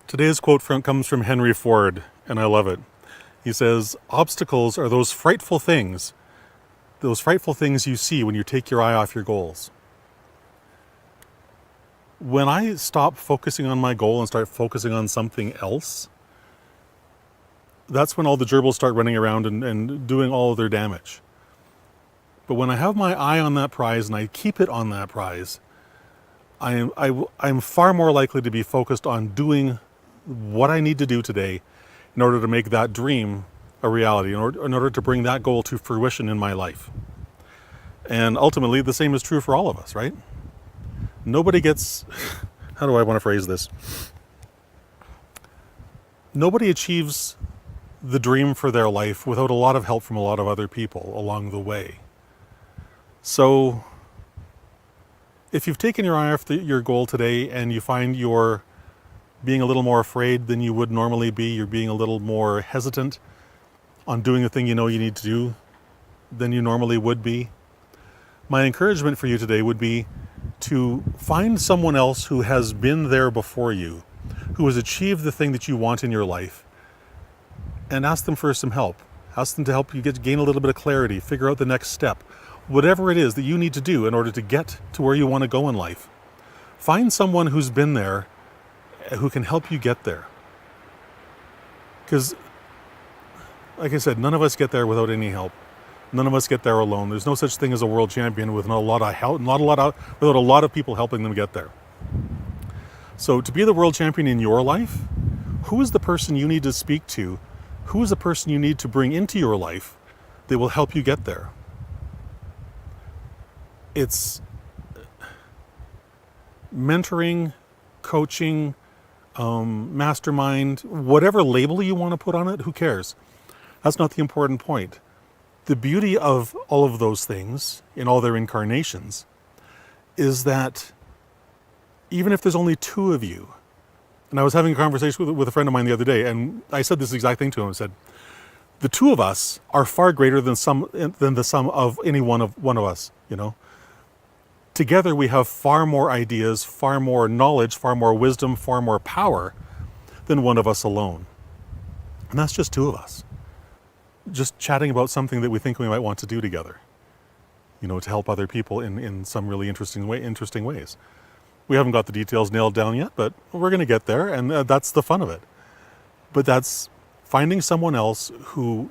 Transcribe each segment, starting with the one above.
Today's quote comes from Henry Ford, and I love it. He says, "Obstacles are those frightful things you see when you take your eye off your goals." When I stop focusing on my goal and start focusing on something else, that's when all the gerbils start running around and doing all of their damage. But when I have my eye on that prize and I keep it on that prize, I'm far more likely to be focused on doing what I need to do today in order to make that dream a reality, in order to bring that goal to fruition in my life. And ultimately, the same is true for all of us, right? Nobody gets, how do I want to phrase this? Nobody achieves the dream for their life without a lot of help from a lot of other people along the way. So if you've taken your eye off your goal today and you find you're being a little more afraid than you would normally be, you're being a little more hesitant on doing the thing you know you need to do than you normally would be, my encouragement for you today would be to find someone else who has been there before you, who has achieved the thing that you want in your life, and ask them for some help. Ask them to help you gain a little bit of clarity, figure out the next step, whatever it is that you need to do in order to get to where you want to go in life. Find someone who's been there, who can help you get there. Because, like I said, none of us get there without any help. None of us get there alone. There's no such thing as a world champion with not a lot of help, without a lot of people helping them get there. So to be the world champion in your life, who is the person you need to speak to? Who is the person you need to bring into your life that will help you get there? It's mentoring, coaching, mastermind, whatever label you want to put on it, who cares? That's not the important point. The beauty of all of those things, in all their incarnations, is that even if there's only two of you, and I was having a conversation with a friend of mine the other day, and I said this exact thing to him. I said, the two of us are far greater than the sum of any one of us, you know? Together we have far more ideas, far more knowledge, far more wisdom, far more power than one of us alone. And that's just two of us. Just chatting about something that we think we might want to do together, you know, to help other people in some really interesting ways. We haven't got the details nailed down yet, but we're going to get there, and that's the fun of it. But that's finding someone else who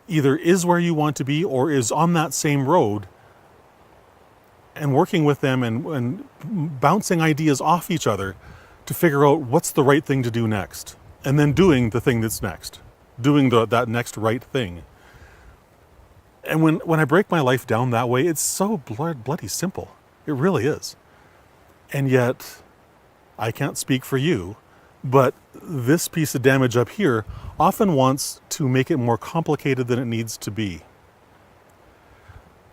either is where you want to be or is on that same road, and working with them and bouncing ideas off each other to figure out what's the right thing to do next, and then doing the thing that's next. Doing that next right thing. And when I break my life down that way, it's so bloody simple. It really is. And yet, I can't speak for you, but this piece of damage up here often wants to make it more complicated than it needs to be.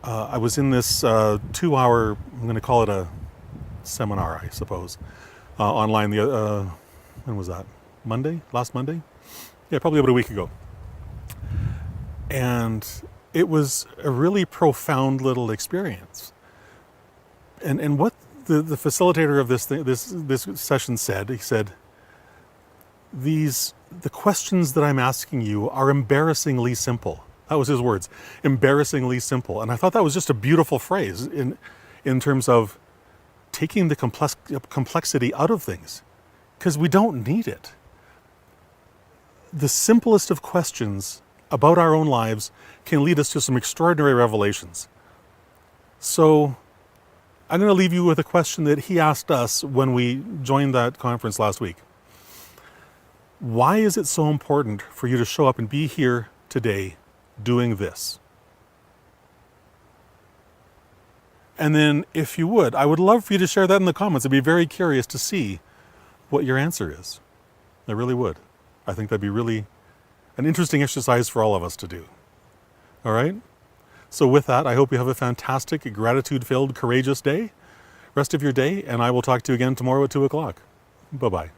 I was in this 2-hour, I'm going to call it a seminar, I suppose, online. When was that? Monday? Last Monday? Yeah, probably about a week ago. And it was a really profound little experience. And what the facilitator of this session said, he said, the questions that I'm asking you are embarrassingly simple. That was his words, embarrassingly simple. And I thought that was just a beautiful phrase in terms of taking the complexity out of things, because we don't need it. The simplest of questions about our own lives can lead us to some extraordinary revelations. So I'm going to leave you with a question that he asked us when we joined that conference last week. Why is it so important for you to show up and be here today doing this? And then, if you would, I would love for you to share that in the comments. I'd be very curious to see what your answer is. I really would. I think that'd be really an interesting exercise for all of us to do. All right? So with that, I hope you have a fantastic, gratitude-filled, courageous day, rest of your day, and I will talk to you again tomorrow at 2 o'clock. Bye-bye.